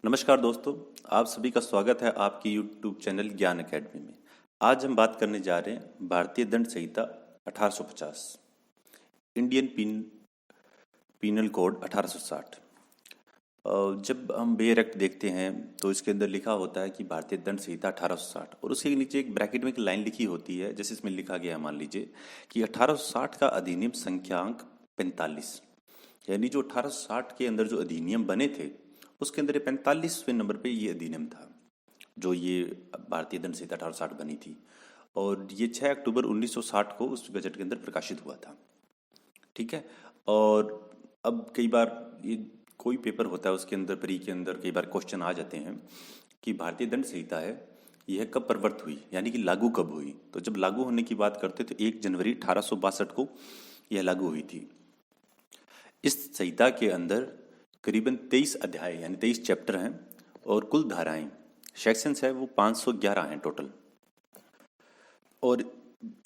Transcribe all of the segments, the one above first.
नमस्कार दोस्तों, आप सभी का स्वागत है आपके YouTube चैनल ज्ञान एकेडमी में। आज हम बात करने जा रहे हैं भारतीय दंड संहिता 1850, इंडियन पीनल कोड 1860। जब हम बेयर एक्ट देखते हैं तो इसके अंदर लिखा होता है कि भारतीय दंड संहिता 1860 और उसके नीचे एक ब्रैकेट में एक लाइन लिखी होती है, जैसे इसमें लिखा गया है, मान लीजिए कि 1860 का अधिनियम संख्यांक 45, यानी जो 1860 के अंदर जो अधिनियम बने थे उसके अंदर 45वें नंबर पे ये अधिनियम था, जो ये भारतीय दंड संहिता 1860 बनी थी। और ये 6 अक्टूबर 1960 को उस गजट के अंदर प्रकाशित हुआ था। ठीक है। और अब कई बार ये कोई पेपर होता है उसके अंदर, प्री के अंदर कई बार क्वेश्चन आ जाते हैं कि भारतीय दंड संहिता है यह कब प्रवर्त हुई, यानी कि लागू कब हुई। तो जब लागू होने की बात करते तो 1 जनवरी 1862 को यह लागू हुई थी। इस संहिता के अंदर करीबन 23 अध्याय यानी 23 चैप्टर हैं और कुल धाराएं, सेक्शंस है वो 511 हैं टोटल। और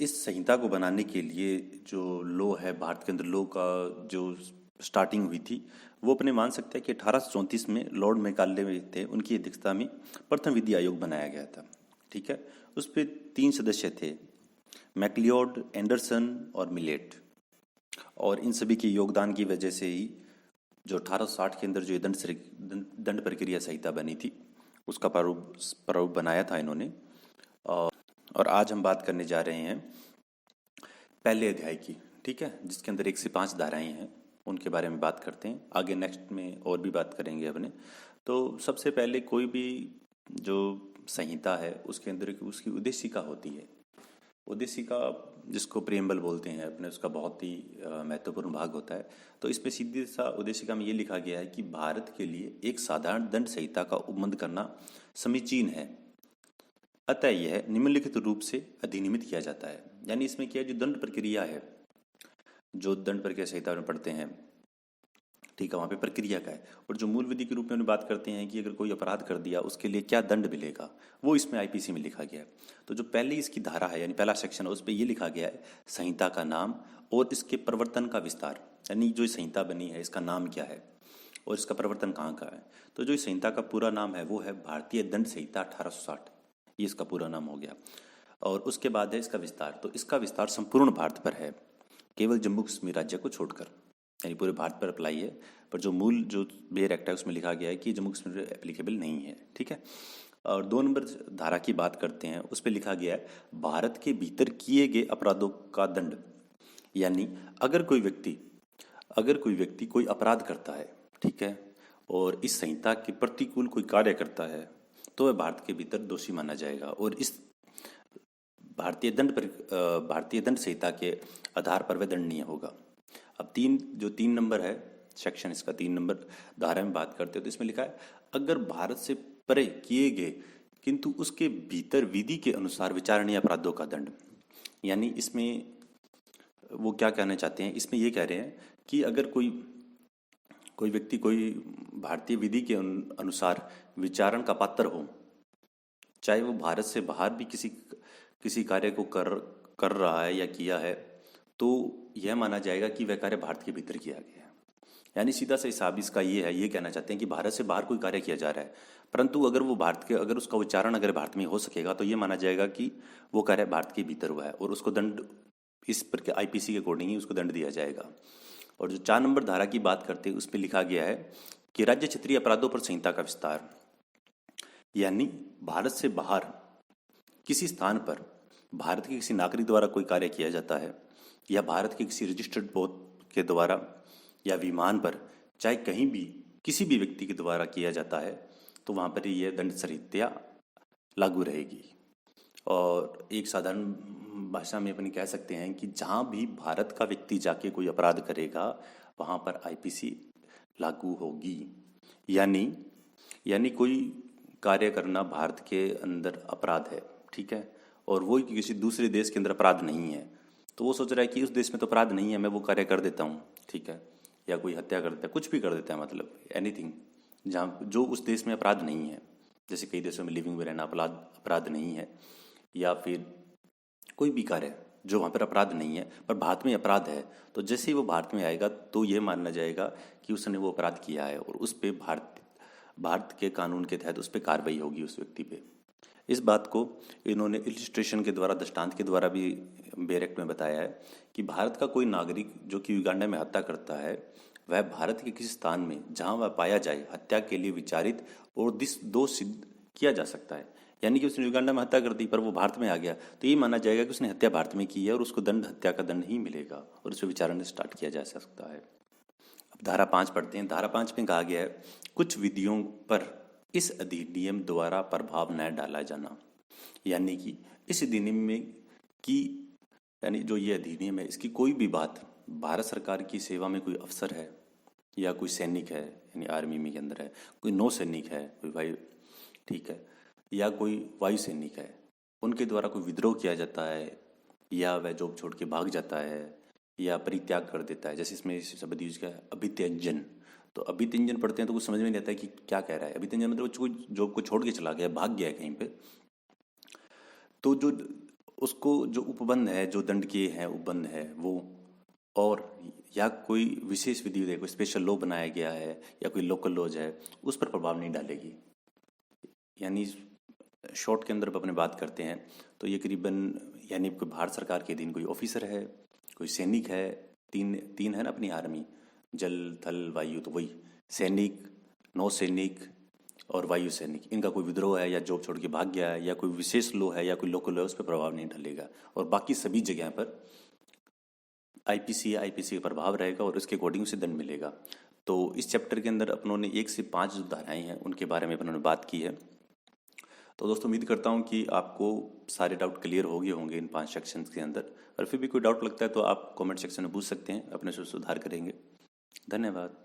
इस संहिता को बनाने के लिए जो लॉ है, भारत के अंदर लॉ का जो स्टार्टिंग हुई थी वो अपने मान सकते हैं कि 1834 में लॉर्ड मैकाले थे, उनकी अध्यक्षता में प्रथम विधि आयोग बनाया गया था। ठीक है। उस पर 3 सदस्य थे, मैकलियोड, एंडरसन और मिलेट। और इन सभी के योगदान की वजह से ही जो 1860 के अंदर जो दंड प्रक्रिया संहिता बनी थी उसका प्रारूप बनाया था इन्होंने। और आज हम बात करने जा रहे हैं पहले अध्याय की। ठीक है, जिसके अंदर 1 से 5 धाराएं हैं, उनके बारे में बात करते हैं। आगे नेक्स्ट में और भी बात करेंगे अपने। तो सबसे पहले कोई भी जो संहिता है उसके अंदर उसकी उद्देशिका होती है। उद्देशिका जिसको प्रेम्बल बोलते हैं अपने, उसका बहुत ही महत्वपूर्ण भाग होता है। तो इसमें सीधी सा उद्देशिका में ये लिखा गया है कि भारत के लिए एक साधारण दंड संहिता का उपबंध करना समीचीन है, अतः यह निम्नलिखित रूप से अधिनियमित किया जाता है। यानी इसमें क्या है, जो दंड प्रक्रिया है, जो दंड प्रक्रिया संहिता में पढ़ते हैं, ठीक है, वहाँ पे प्रक्रिया का है। और जो मूल विधि के रूप में उन्हें बात करते हैं कि अगर कोई अपराध कर दिया उसके लिए क्या दंड मिलेगा, वो इसमें आईपीसी में लिखा गया है। तो जो पहली इसकी धारा है यानी पहला सेक्शन है, उस पर ये लिखा गया है संहिता का नाम और इसके प्रवर्तन का विस्तार, यानी जो संहिता बनी है इसका नाम क्या है और इसका प्रवर्तन कहाँ का है। तो जो इस संहिता का पूरा नाम है वो है भारतीय दंड संहिता 1860, ये इसका पूरा नाम हो गया। और उसके बाद है इसका विस्तार। तो इसका विस्तार संपूर्ण भारत पर है, केवल जम्मू कश्मीर राज्य को छोड़कर, यानी पूरे भारत पर अप्लाई है। पर जो मूल जो बेयर एक्ट है उसमें लिखा गया है कि जम्मू कश्मीर एप्लीकेबल नहीं है। ठीक है। और 2 नंबर धारा की बात करते हैं, उस पर लिखा गया है भारत के भीतर किए गए अपराधों का दंड। यानी अगर कोई व्यक्ति कोई अपराध करता है, ठीक है, और इस संहिता के प्रतिकूल कोई कार्य करता है तो वह भारत के भीतर दोषी माना जाएगा और इस भारतीय दंड संहिता के आधार पर वह दंडनीय होगा। अब 3 नंबर है सेक्शन, इसका 3 नंबर धारा में बात करते हो तो इसमें लिखा है अगर भारत से परे किए गए किंतु उसके भीतर विधि के अनुसार विचारणीय अपराधों का दंड। यानी इसमें वो क्या कहना चाहते हैं, इसमें ये कह रहे हैं कि अगर कोई व्यक्ति कोई भारतीय विधि के अनुसार विचारण का पात्र हो, चाहे वो भारत से बाहर भी किसी कार्य को कर रहा है या किया है, तो यह माना जाएगा कि वह कार्य भारत के भीतर किया गया है। यानी सीधा सा हिसाब इसका ये है, ये कहना चाहते हैं कि भारत से बाहर कोई कार्य किया जा रहा है, परंतु अगर उसका उच्चारण अगर भारत में हो सकेगा तो ये माना जाएगा कि वो कार्य भारत के भीतर हुआ है और उसको दंड इस पर के आईपीसी के अकॉर्डिंग ही उसको दंड दिया जाएगा। और जो 4 नंबर धारा की बात करते हैं उस पर लिखा गया है कि राज्य क्षेत्रीय अपराधों पर संहिता का विस्तार। यानी भारत से बाहर किसी स्थान पर भारत के किसी नागरिक द्वारा कोई कार्य किया जाता है या भारत के किसी रजिस्टर्ड पोस्ट के द्वारा या विमान पर, चाहे कहीं भी किसी भी व्यक्ति के द्वारा किया जाता है, तो वहाँ पर यह दंड संहिता लागू रहेगी। और एक साधारण भाषा में अपन कह सकते हैं कि जहाँ भी भारत का व्यक्ति जाके कोई अपराध करेगा वहाँ पर आईपीसी लागू होगी। यानी कोई कार्य करना भारत के अंदर अपराध है, ठीक है, और वो किसी दूसरे देश के अंदर अपराध नहीं है, तो वो सोच रहा है कि उस देश में तो अपराध नहीं है, मैं वो कार्य कर देता हूँ, ठीक है, या कोई हत्या कर देता है, कुछ भी कर देता है, मतलब एनीथिंग जहाँ जो उस देश में अपराध नहीं है। जैसे कई देशों में लिविंग में रहना अपराध नहीं है, या फिर कोई भी कार्य जो वहाँ पर अपराध नहीं है पर भारत में अपराध है, तो जैसे ही वो भारत में आएगा तो ये माना जाएगा कि उसने वो अपराध किया है और उस पर भारत के कानून के तहत उस पर कार्रवाई होगी उस व्यक्ति पे। इस बात को इन्होंने इलिस्ट्रेशन के द्वारा, दृष्टांत के द्वारा भी बेर एक्ट में बताया है कि भारत का कोई नागरिक जो कि युगांडा में हत्या करता है, वह भारत के किसी स्थान में जहां वह पाया जाए हत्या के लिए विचारित और दोष सिद्ध किया जा सकता है। यानी कि उसने युगांडा में हत्या कर दी पर वो भारत में आ गया तो ये माना जाएगा कि उसने हत्या भारत में की है और उसको दंड, हत्या का दंड ही मिलेगा और उस पर विचारण स्टार्ट किया जा सकता है। अब धारा 5 पढ़ते हैं। धारा 5 में कहा गया है, कुछ विधियों पर इस अधिनियम द्वारा प्रभाव न डाला जाना। यानी कि इस अधिनियम में की, यानी जो ये अधिनियम है, इसकी कोई भी बात भारत सरकार की सेवा में कोई अफसर है या कोई सैनिक है, यानी आर्मी में के अंदर है, कोई नौ सैनिक है, कोई भाई ठीक है, या कोई वायु सैनिक है, उनके द्वारा कोई विद्रोह किया जाता है या वह जॉब छोड़ के भाग जाता है या परित्याग कर देता है। जैसे इसमें शब्द यूज किया है अभित्यंजन। तो अभित्यंजन पढ़ते हैं तो कुछ समझ में नहीं आता है कि क्या कह रहा है। अभित्यंजन मतलब कोई जॉब को छोड़ के चला गया, भाग गया है कहीं पे, तो जो उसको जो उपबंध है, जो दंड के हैं उपबंध है वो, और या कोई विशेष विधि है, कोई स्पेशल लॉ बनाया गया है या कोई लोकल लॉज है, उस पर प्रभाव नहीं डालेगी। यानी शॉर्ट के अंदर अपने बात करते हैं तो ये करीबन, यानी कोई भारत सरकार के अधीन कोई ऑफिसर है, कोई सैनिक है, तीन है ना अपनी आर्मी, जल थल वायु, तो वही सैनिक, नौ सैनिक और वायु सैनिक, इनका कोई विद्रोह है या जॉब छोड़ के भाग गया है या कोई विशेष लॉ है या कोई लोकल लॉ है, उस पर प्रभाव नहीं डालेगा। और बाकी सभी जगह पर आईपीसी का प्रभाव रहेगा और उसके अकॉर्डिंग उसे दंड मिलेगा। तो इस चैप्टर के अंदर अपनों ने 1 से 5 जो धाराएं हैं उनके बारे में अपनों ने बात की है। तो दोस्तों उम्मीद करता हूँ कि आपको सारे डाउट क्लियर हो गए होंगे इन 5 सेक्शंस के अंदर। और फिर भी कोई डाउट लगता है तो आप कमेंट सेक्शन में पूछ सकते हैं, अपने से सुधार करेंगे। धन्यवाद।